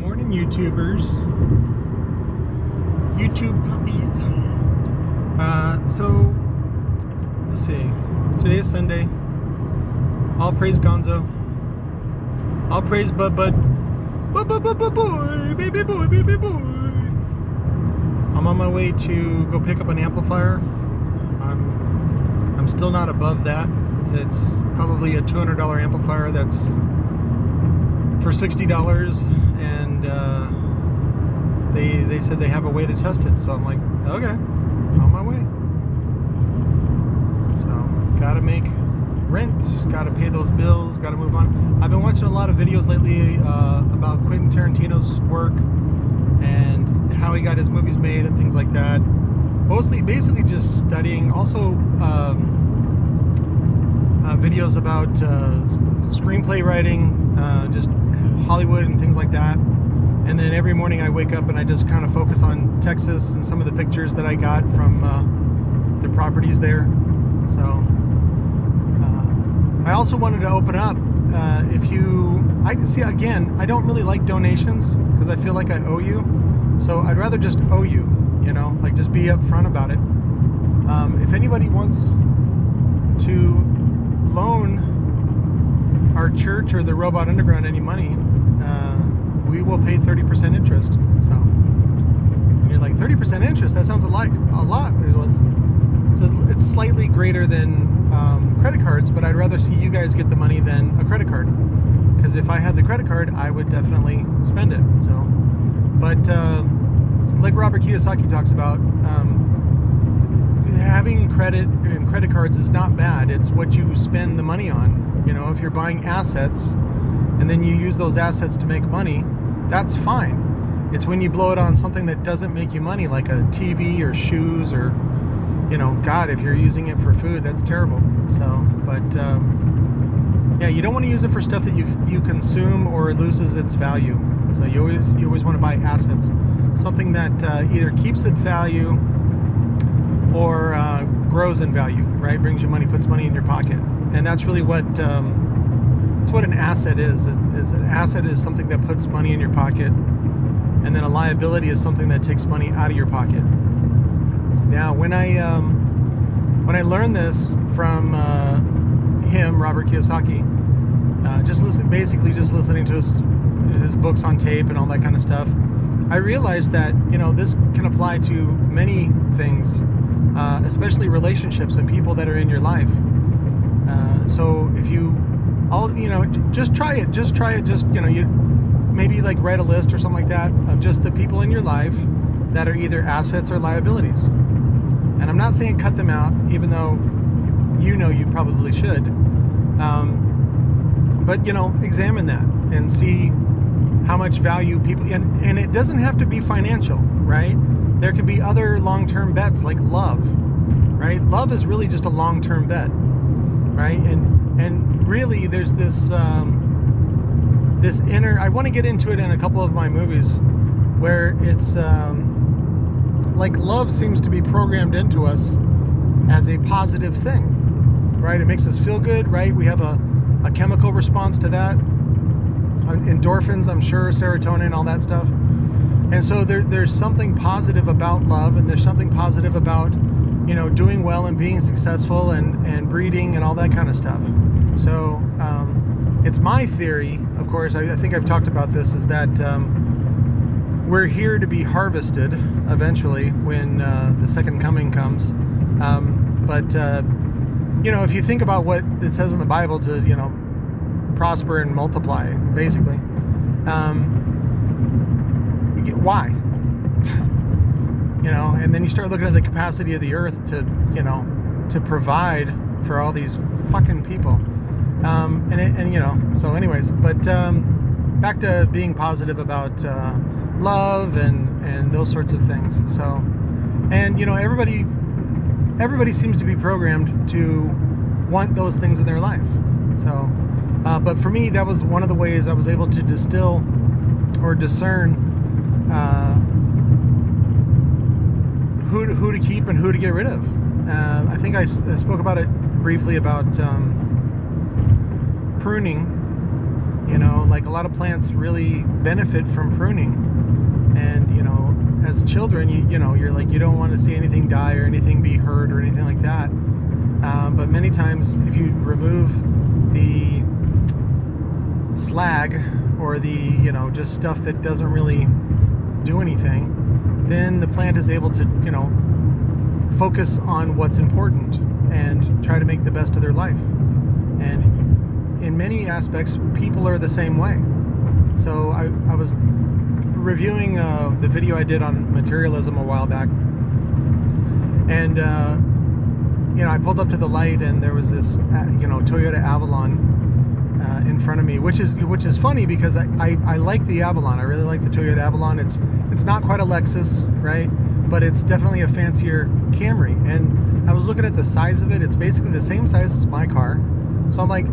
morning, YouTubers. YouTube puppies. So, let's see. Today is Sunday. All praise Gonzo. All praise Bud. Boy, baby boy, baby boy. I'm on my way to go pick up an amplifier. I'm still not above that. It's probably a $200 amplifier that's for $60, and they said they have a way to test it. So I'm like, okay, on my way. So gotta make rent, gotta pay those bills, gotta move on. I've been watching a lot of videos lately about Quentin Tarantino's work and how he got his movies made and things like that. Mostly, basically just studying. Also videos about screenplay writing, just Hollywood and things like that. And then every morning I wake up and I just kind of focus on Texas and some of the pictures that I got from the properties there. So I also wanted to open up, I can see, again, I don't really like donations because I feel like I owe you. So I'd rather just owe you, like just be upfront about it. If anybody wants to loan our church or the Robot Underground any money, we will pay 30% interest. So, and you're like, 30% interest? That sounds a lot. It's slightly greater than credit cards, but I'd rather see you guys get the money than a credit card. Because if I had the credit card, I would definitely spend it. So, but like Robert Kiyosaki talks about, having credit and credit cards is not bad. It's what you spend the money on. If you're buying assets and then you use those assets to make money, that's fine. It's when you blow it on something that doesn't make you money, like a TV or shoes or, God, if you're using it for food, that's terrible. So, but yeah, you don't want to use it for stuff that you consume or it loses its value. So you always want to buy assets, something that either keeps its value or grows in value, right? Brings you money, puts money in your pocket. And that's really what an asset is. An asset is something that puts money in your pocket, and then a liability is something that takes money out of your pocket. Now, when I learned this from him, Robert Kiyosaki, just listening to his books on tape and all that kind of stuff, I realized that this can apply to many things. Especially relationships and people that are in your life. So if just try it. Just you maybe like write a list or something like that of just the people in your life that are either assets or liabilities. And I'm not saying cut them out, even though you probably should. But examine that and see how much value people, and it doesn't have to be financial, right? There can be other long-term bets like love, right? Love is really just a long-term bet, right? And really there's this inner, I want to get into it in a couple of my movies where it's like love seems to be programmed into us as a positive thing, right? It makes us feel good, right? We have a chemical response to that. Endorphins, I'm sure, serotonin, all that stuff. And so there's something positive about love, and there's something positive about, doing well and being successful and breeding and all that kind of stuff. So it's my theory, of course, I think I've talked about this, is that we're here to be harvested eventually when the second coming comes. But if you think about what it says in the Bible to, prosper and multiply, basically. Why? And then you start looking at the capacity of the earth to provide for all these fucking people. So anyways, but back to being positive about love and those sorts of things. So, and everybody seems to be programmed to want those things in their life. So, but for me, that was one of the ways I was able to distill or discern who to keep and who to get rid of. I think I spoke about it briefly about pruning Like a lot of plants really benefit from pruning. And, as children, you're like, you don't want to see anything die or anything be hurt or anything like that. But many times, if you remove the slag or the, just stuff that doesn't really do anything, then the plant is able to, focus on what's important and try to make the best of their life. And in many aspects, people are the same way. So I was reviewing the video I did on materialism a while back, and I pulled up to the light, and there was this Toyota Avalon in front of me, which is funny because I like the Avalon. I really like the Toyota Avalon. It's not quite a Lexus, right? But it's definitely a fancier Camry. And I was looking at the size of it. It's basically the same size as my car. So I'm like,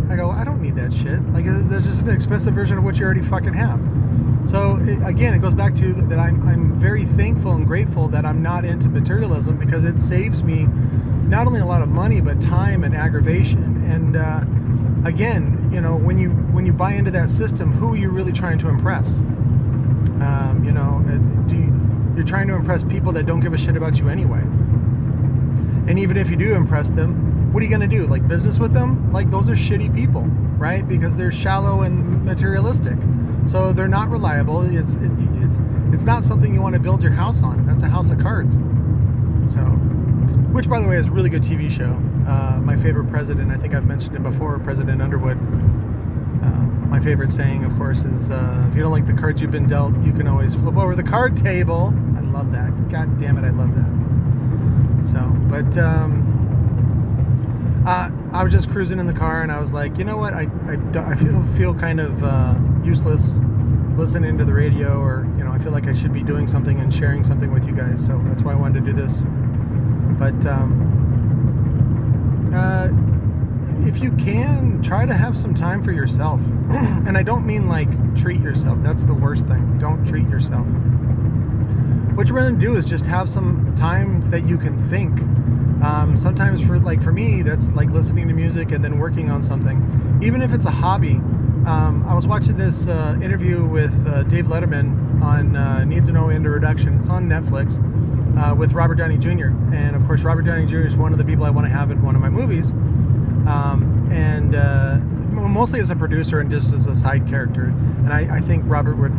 I don't need that shit. Like, there's just an expensive version of what you already fucking have. So it goes back to that I'm very thankful and grateful that I'm not into materialism, because it saves me not only a lot of money, but time and aggravation. And again, when you buy into that system, who are you really trying to impress? You're trying to impress people that don't give a shit about you anyway. And even if you do impress them, what are you going to do? Like, business with them? Like, those are shitty people, right? Because they're shallow and materialistic. So they're not reliable. It's not something you want to build your house on. That's a house of cards. So, which, by the way, is a really good TV show. My favorite president, I think I've mentioned him before, President Underwood. My favorite saying, of course, is if you don't like the cards you've been dealt, you can always flip over the card table. I love that. God damn it, I love that. So, but I was just cruising in the car, and I was like, you know what? I feel kind of useless listening to the radio, or I feel like I should be doing something and sharing something with you guys. So that's why I wanted to do this. But if you can, try to have some time for yourself. And I don't mean like treat yourself. That's the worst thing. Don't treat yourself. What you want to do is just have some time that you can think. Sometimes for me, that's like listening to music and then working on something. Even if it's a hobby. I was watching this interview with Dave Letterman on Needs No Introduction. It's on Netflix with Robert Downey Jr. And of course, Robert Downey Jr. is one of the people I want to have in one of my movies. Mostly as a producer and just as a side character. And I think Robert would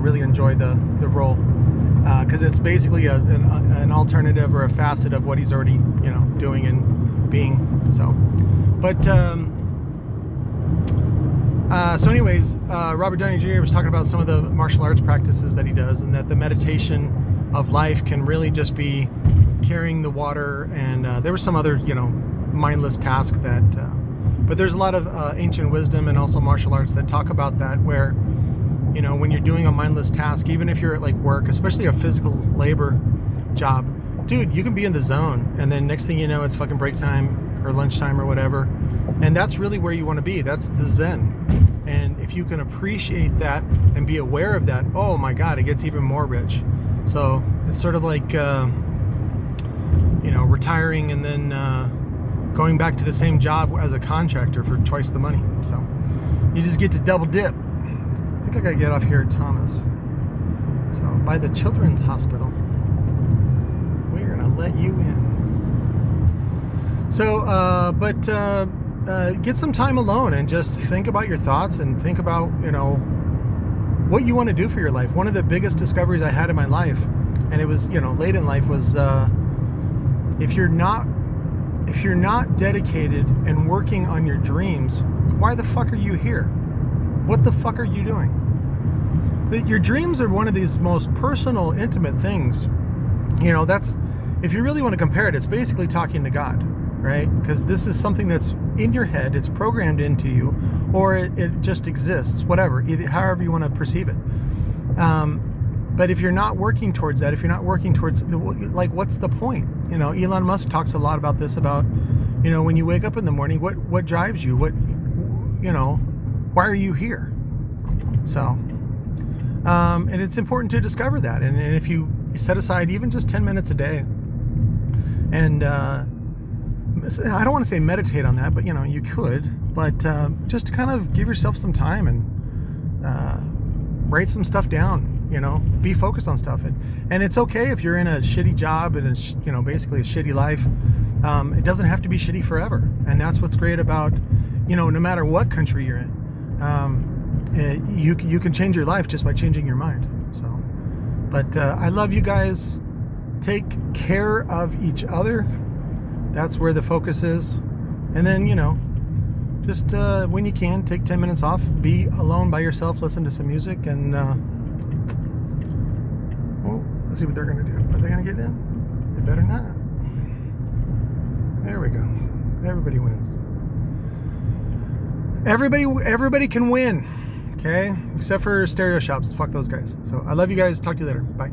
really enjoy the role, because it's basically an alternative or a facet of what he's already doing and being. So, but so anyways, Robert Downey Jr. was talking about some of the martial arts practices that he does, and that the meditation of life can really just be carrying the water, and there was some other mindless task that but there's a lot of ancient wisdom and also martial arts that talk about that, where when you're doing a mindless task, even if you're at like work, especially a physical labor job, dude, you can be in the zone, and then next thing you know, it's fucking break time or lunchtime or whatever, and that's really where you want to be. That's the Zen. And if you can appreciate that and be aware of that, oh my God, it gets even more rich. So it's sort of like retiring and then going back to the same job as a contractor for twice the money. So you just get to double dip. I think I gotta get off here at Thomas. So by the Children's Hospital, we're gonna let you in. So, get some time alone and just think about your thoughts and think about, what you want to do for your life. One of the biggest discoveries I had in my life, and it was, late in life, was if you're not dedicated and working on your dreams, why the fuck are you here? What the fuck are you doing? Your dreams are one of these most personal, intimate things. That's, if you really want to compare it, it's basically talking to God, right? Because this is something that's in your head, it's programmed into you, or it just exists, whatever, however you want to perceive it. But if you're not working towards that, if you're not working towards, what's the point? Elon Musk talks a lot about this, about, when you wake up in the morning, what drives you? Why are you here? So, and it's important to discover that. And if you set aside even just 10 minutes a day and I don't want to say meditate on that, but you know, you could, but just kind of give yourself some time and write some stuff down, you know, be focused on stuff. And it's okay if you're in a shitty job and you know, basically a shitty life. It doesn't have to be shitty forever. And that's what's great about, you know, no matter what country you're in, you can change your life just by changing your mind. So, but I love you guys. Take care of each other. That's where the focus is. And then, you know, just when you can, take 10 minutes off, be alone by yourself, listen to some music, and well, let's see what they're gonna do. Are they gonna get in? They better not. There we go. Everybody wins. Everybody can win, okay? Except for stereo shops. Fuck those guys. So I love you guys. Talk to you later. Bye.